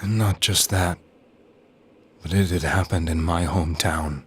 And not just that, but it had happened in my hometown.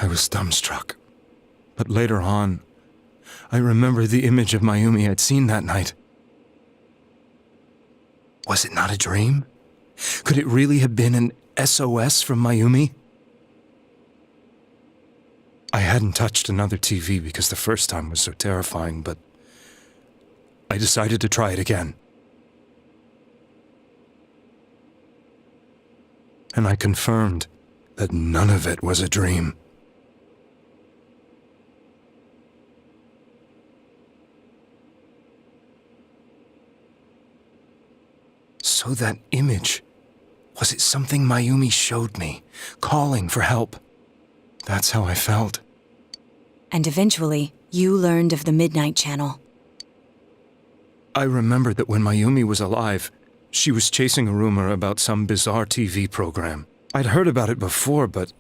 I was dumbstruck. But later on, I remembered the image of Mayumi I'd seen that night. Was it not a dream? Could it really have been an SOS from Mayumi? I hadn't touched another TV because the first time was so terrifying, but I decided to try it again. And I confirmed that none of it was a dream. So that image, was it something Mayumi showed me, calling for help? That's how I felt. And eventually, you learned of the Midnight Channel. I remembered that when Mayumi was alive, she was chasing a rumor about some bizarre TV program. I'd heard about it before, but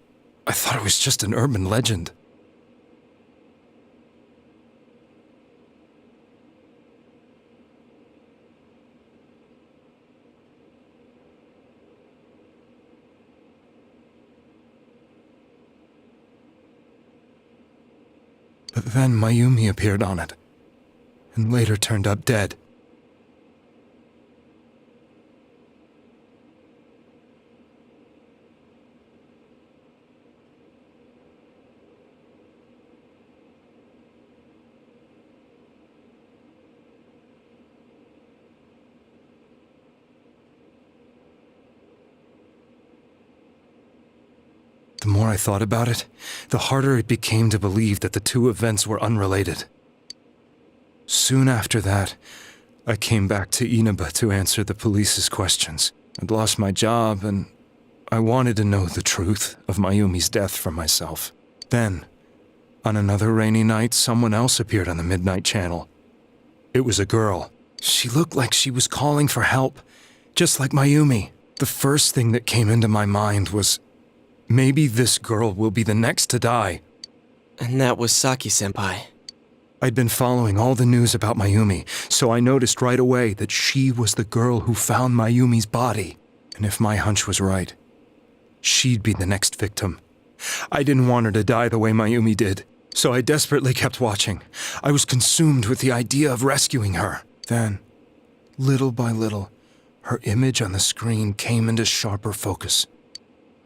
I thought it was just an urban legend. But then Mayumi appeared on it, and later turned up dead. The more I thought about it, the harder it became to believe that the two events were unrelated. Soon after that, I came back to Inaba to answer the police's questions. I'd lost my job, and I wanted to know the truth of Mayumi's death for myself. Then, on another rainy night, someone else appeared on the Midnight Channel. It was a girl. She looked like she was calling for help, just like Mayumi. The first thing that came into my mind was, maybe this girl will be the next to die. And that was Saki-senpai. I'd been following all the news about Mayumi, so I noticed right away that she was the girl who found Mayumi's body. And if my hunch was right, she'd be the next victim. I didn't want her to die the way Mayumi did, so I desperately kept watching. I was consumed with the idea of rescuing her. Then, little by little, her image on the screen came into sharper focus.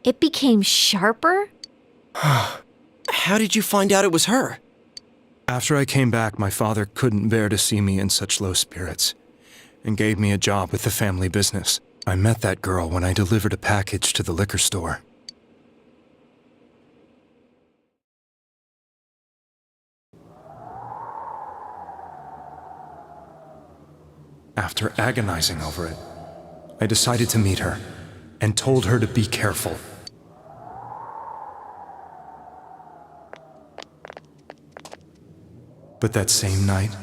It became sharper? How did you find out it was her? After I came back, my father couldn't bear to see me in such low spirits, and gave me a job with the family business. I met that girl when I delivered a package to the liquor store. After agonizing over it, I decided to meet her, and told her to be careful. But that same night,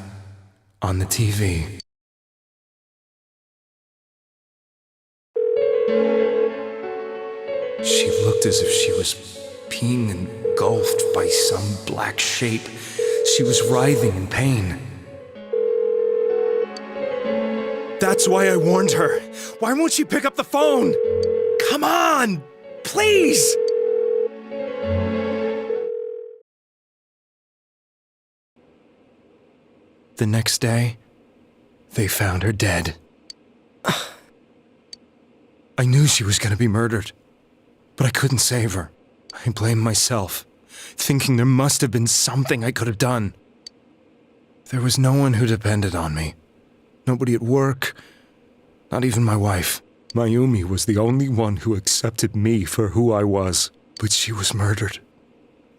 on the TV, she looked as if she was being engulfed by some black shape. She was writhing in pain. That's why I warned her. Why won't she pick up the phone? Come on, please! The next day, they found her dead. I knew she was going to be murdered, but I couldn't save her. I blamed myself, thinking there must have been something I could have done. There was no one who depended on me. Nobody at work, not even my wife. Mayumi was the only one who accepted me for who I was. But she was murdered,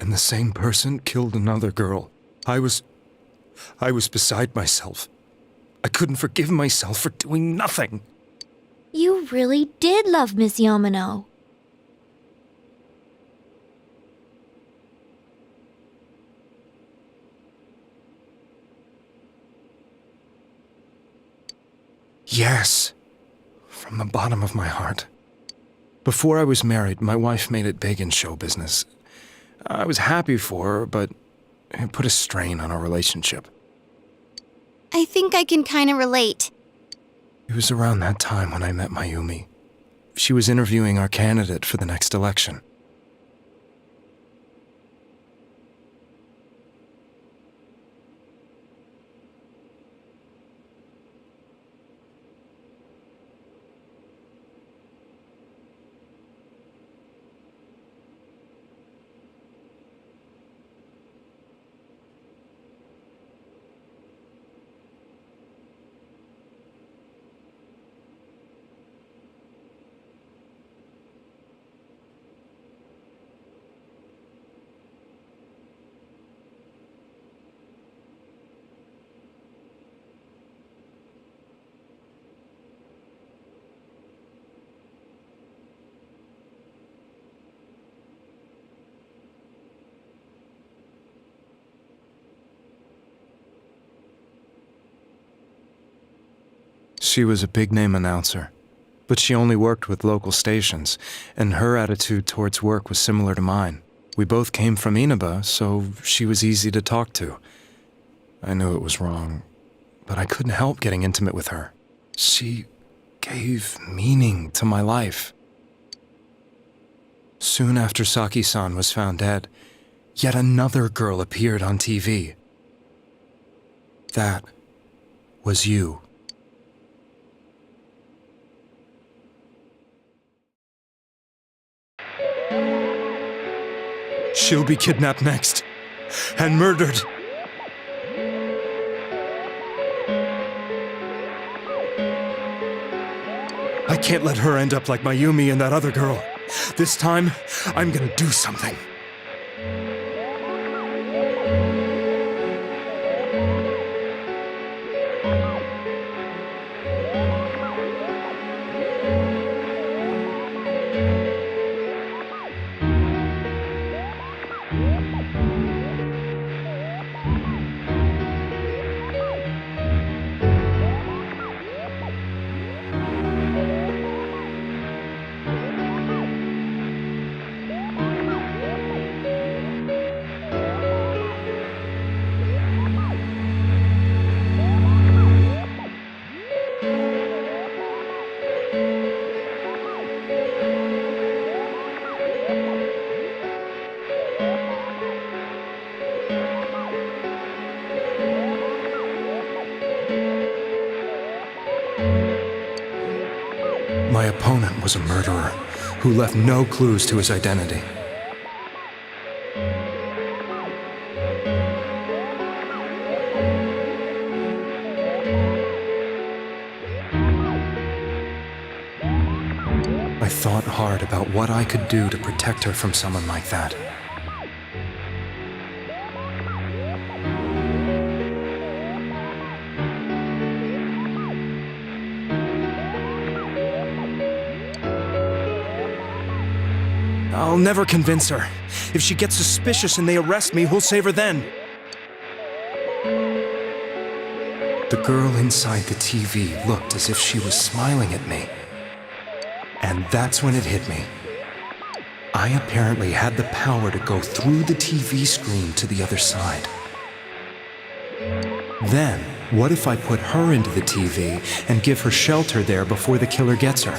and the same person killed another girl. I was beside myself. I couldn't forgive myself for doing nothing. You really did love Miss Yamano. Yes, from the bottom of my heart. Before I was married, my wife made it big in show business. I was happy for her, but it put a strain on our relationship. I think I can kinda relate. It was around that time when I met Mayumi. She was interviewing our candidate for the next election. She was a big-name announcer, but she only worked with local stations, and her attitude towards work was similar to mine. We both came from Inaba, so she was easy to talk to. I knew it was wrong, but I couldn't help getting intimate with her. She gave meaning to my life. Soon after Saki-san was found dead, yet another girl appeared on TV. That was you. She'll be kidnapped next, and murdered. I can't let her end up like Mayumi and that other girl. This time, I'm gonna do something. My opponent was a murderer who left no clues to his identity. I thought hard about what I could do to protect her from someone like that. I'll never convince her. If she gets suspicious and they arrest me, who'll save her then? The girl inside the TV looked as if she was smiling at me. And that's when it hit me. I apparently had the power to go through the TV screen to the other side. Then, what if I put her into the TV and give her shelter there before the killer gets her?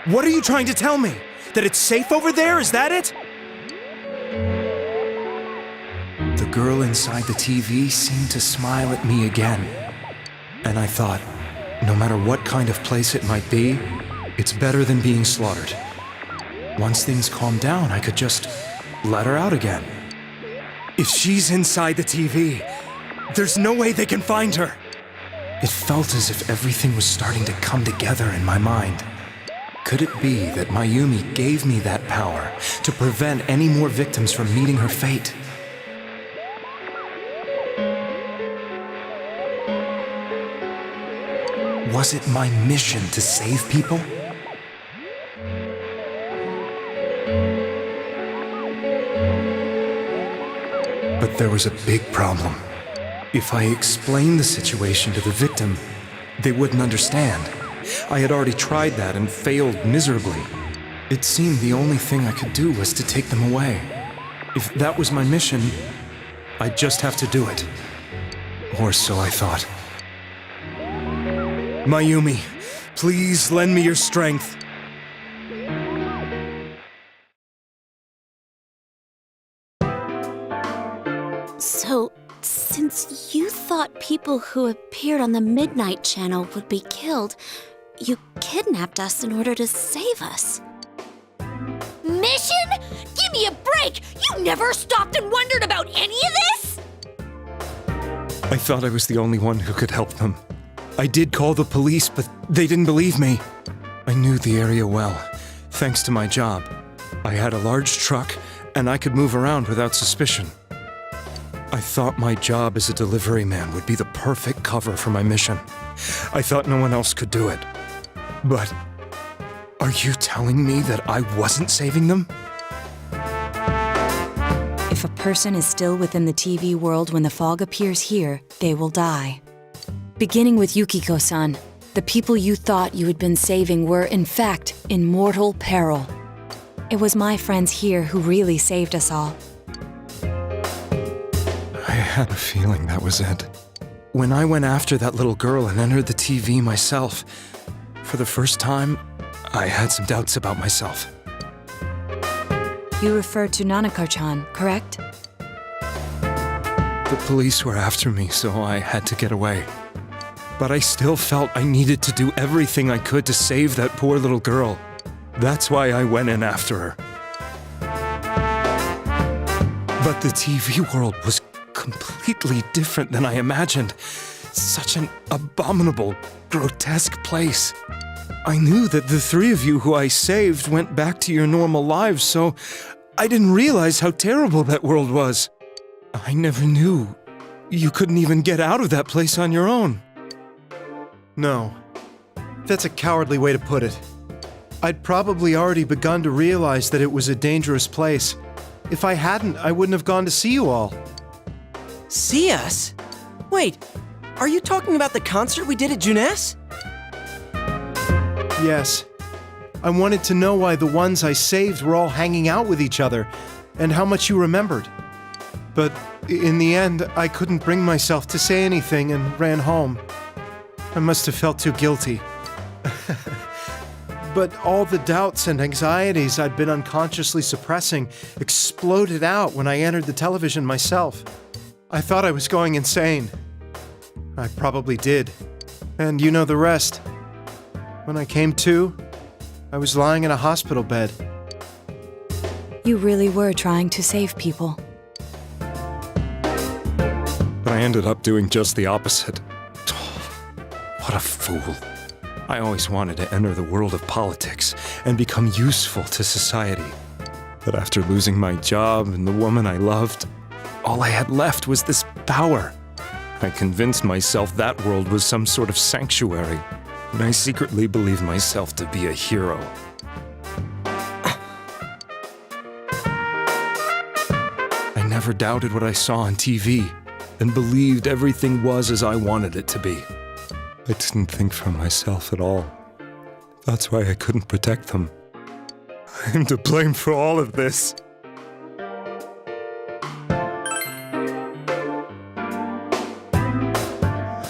What are you trying to tell me? That it's safe over there? Is that it? The girl inside the TV seemed to smile at me again. And I thought, no matter what kind of place it might be, it's better than being slaughtered. Once things calmed down, I could just let her out again. If she's inside the TV, there's no way they can find her. It felt as if everything was starting to come together in my mind. Could it be that Mayumi gave me that power to prevent any more victims from meeting her fate? Was it my mission to save people? But there was a big problem. If I explained the situation to the victim, they wouldn't understand. I had already tried that and failed miserably. It seemed the only thing I could do was to take them away. If that was my mission, I'd just have to do it. Or so I thought. Mayumi, please lend me your strength. So, since you thought people who appeared on the Midnight Channel would be killed, you kidnapped us in order to save us. Mission? Give me a break! You never stopped and wondered about any of this? I thought I was the only one who could help them. I did call the police, but they didn't believe me. I knew the area well, thanks to my job. I had a large truck, and I could move around without suspicion. I thought my job as a delivery man would be the perfect cover for my mission. I thought no one else could do it. But are you telling me that I wasn't saving them? If a person is still within the TV world when the fog appears here, they will die. Beginning with Yukiko-san, the people you thought you had been saving were, in fact, in mortal peril. It was my friends here who really saved us all. I had a feeling that was it. When I went after that little girl and entered the TV myself, for the first time, I had some doubts about myself. You refer to Nanako-chan, correct? The police were after me, so I had to get away. But I still felt I needed to do everything I could to save that poor little girl. That's why I went in after her. But the TV world was completely different than I imagined. Such an abominable, grotesque place. I knew that the three of you who I saved went back to your normal lives, so I didn't realize how terrible that world was. I never knew you couldn't even get out of that place on your own. No. That's a cowardly way to put it. I'd probably already begun to realize that it was a dangerous place. If I hadn't, I wouldn't have gone to see you all. See us? Wait, are you talking about the concert we did at Juness? Yes. I wanted to know why the ones I saved were all hanging out with each other, and how much you remembered. But in the end, I couldn't bring myself to say anything and ran home. I must have felt too guilty. But all the doubts and anxieties I'd been unconsciously suppressing exploded out when I entered the television myself. I thought I was going insane. I probably did. And you know the rest. When I came to, I was lying in a hospital bed. You really were trying to save people. But I ended up doing just the opposite. What a fool. I always wanted to enter the world of politics and become useful to society. But after losing my job and the woman I loved, all I had left was this power. I convinced myself that world was some sort of sanctuary, and I secretly believed myself to be a hero. I never doubted what I saw on TV, and believed everything was as I wanted it to be. I didn't think for myself at all. That's why I couldn't protect them. I'm to blame for all of this.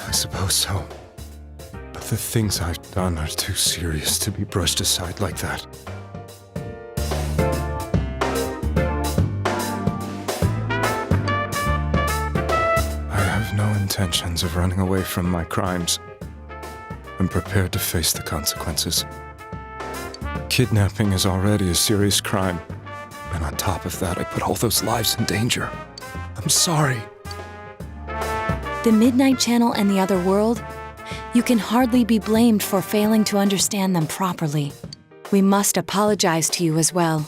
I suppose so. But the things I've done are too serious to be brushed aside like that. I have no intentions of running away from my crimes. I'm prepared to face the consequences. Kidnapping is already a serious crime, and on top of that, I put all those lives in danger. I'm sorry. The Midnight Channel and the other world? You can hardly be blamed for failing to understand them properly. We must apologize to you as well.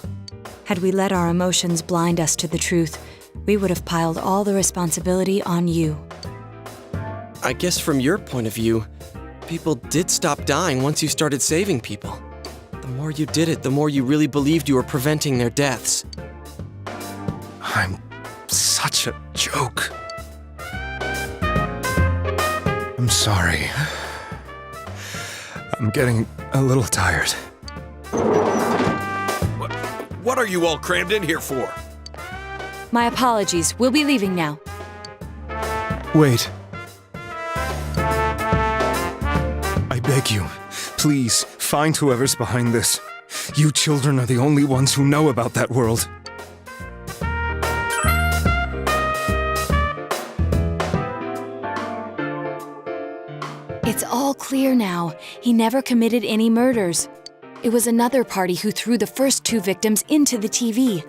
Had we let our emotions blind us to the truth, we would have piled all the responsibility on you. I guess from your point of view, people did stop dying once you started saving people. The more you did it, the more you really believed you were preventing their deaths. I'm such a joke. I'm sorry. I'm getting a little tired. What are you all crammed in here for? My apologies. We'll be leaving now. Wait, beg you, please, find whoever's behind this. You children are the only ones who know about that world. It's all clear now. He never committed any murders. It was another party who threw the first 2 victims into the TV.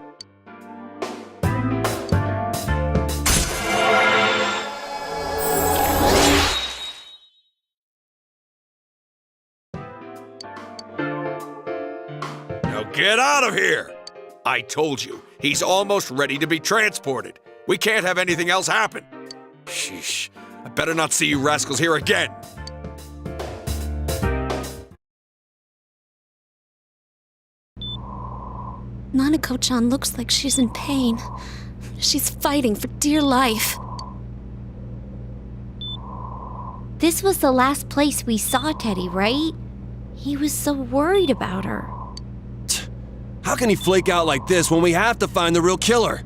Now get out of here! I told you, he's almost ready to be transported. We can't have anything else happen. Sheesh, I better not see you rascals here again. Nanako-chan looks like she's in pain. She's fighting for dear life. This was the last place we saw Teddy, right? He was so worried about her. How can he flake out like this when we have to find the real killer?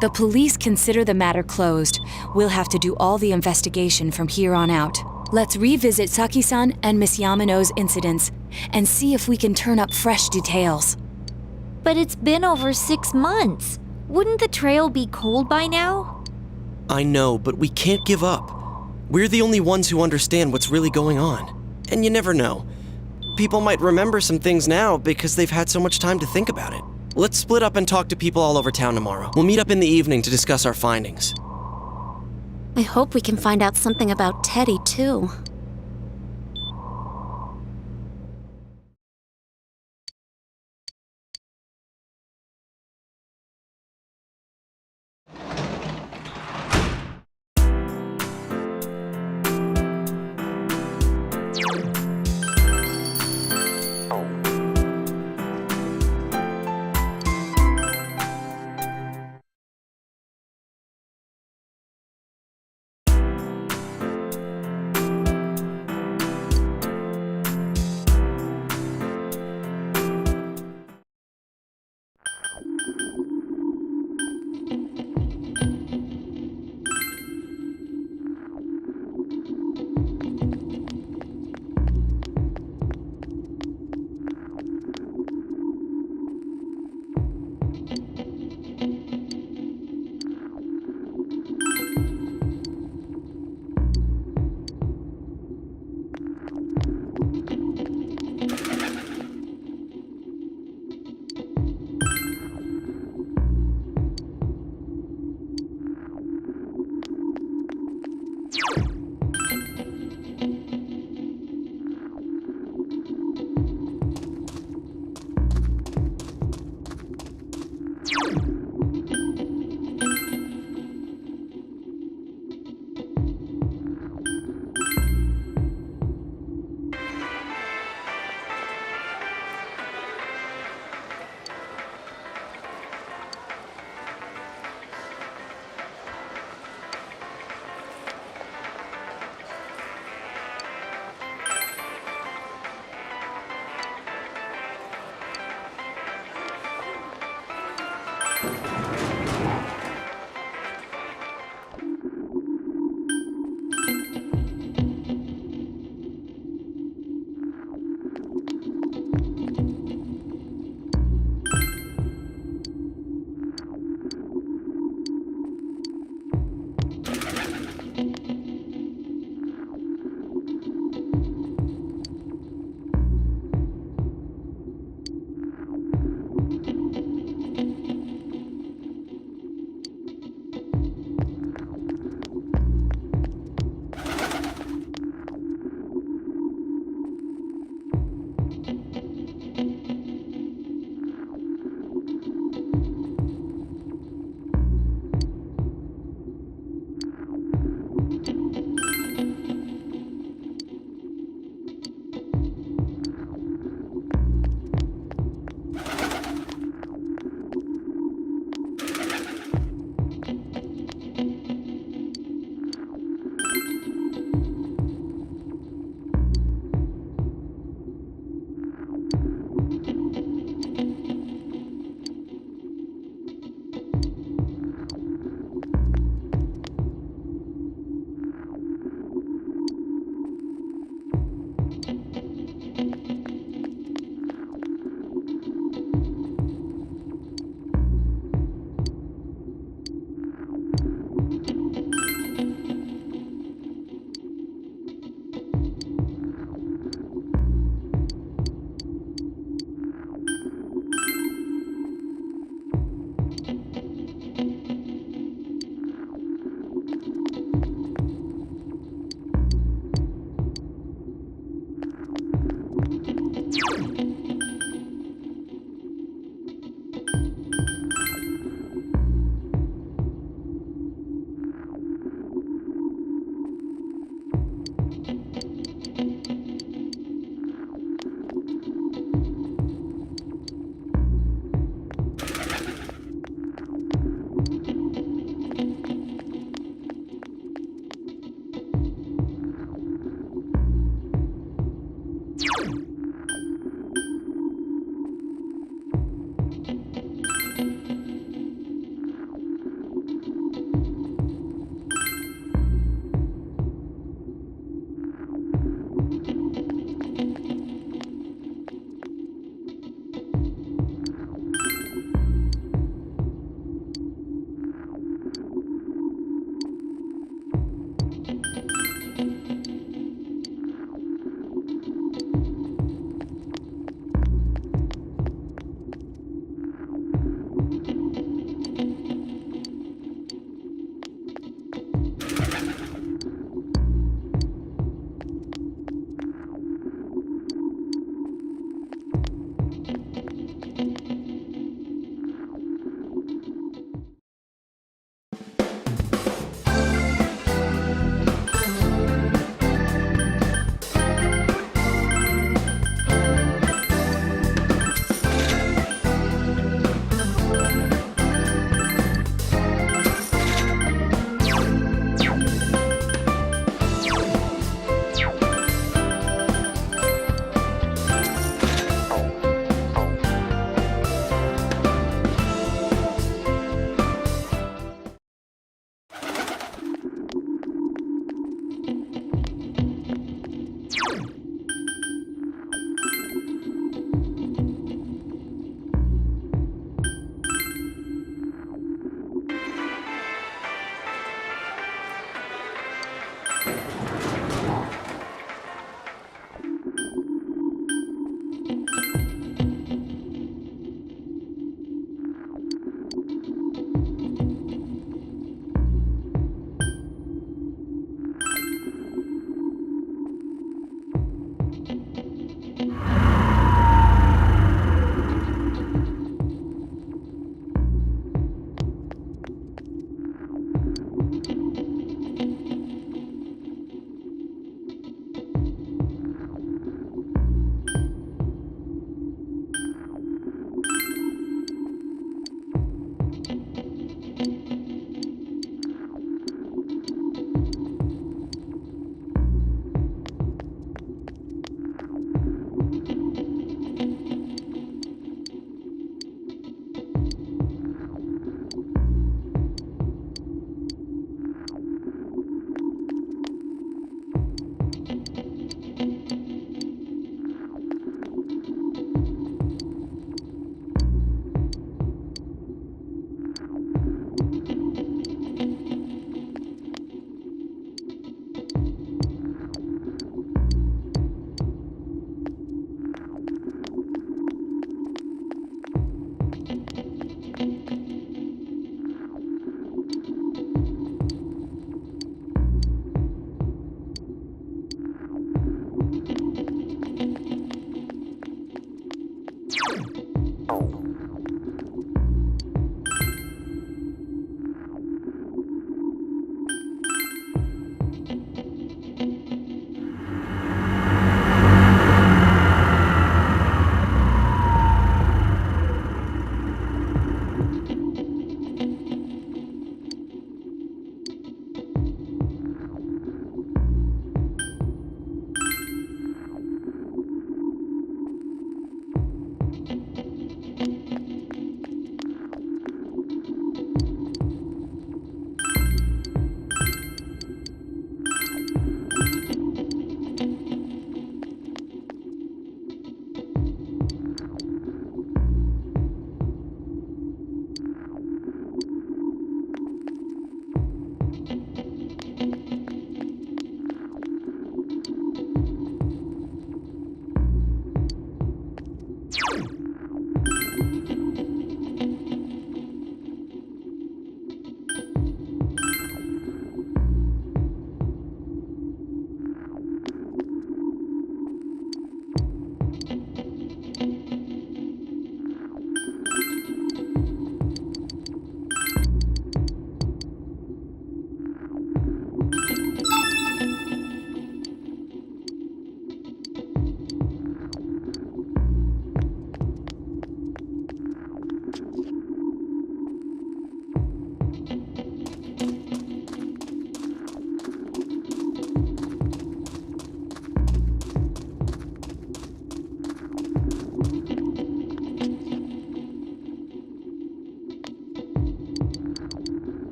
The police consider the matter closed. We'll have to do all the investigation from here on out. Let's revisit Saki-san and Miss Yamano's incidents and see if we can turn up fresh details. But it's been over 6 months. Wouldn't the trail be cold by now? I know, but we can't give up. We're the only ones who understand what's really going on. And you never know. People might remember some things now because they've had so much time to think about it. Let's split up and talk to people all over town tomorrow. We'll meet up in the evening to discuss our findings. I hope we can find out something about Teddy, too.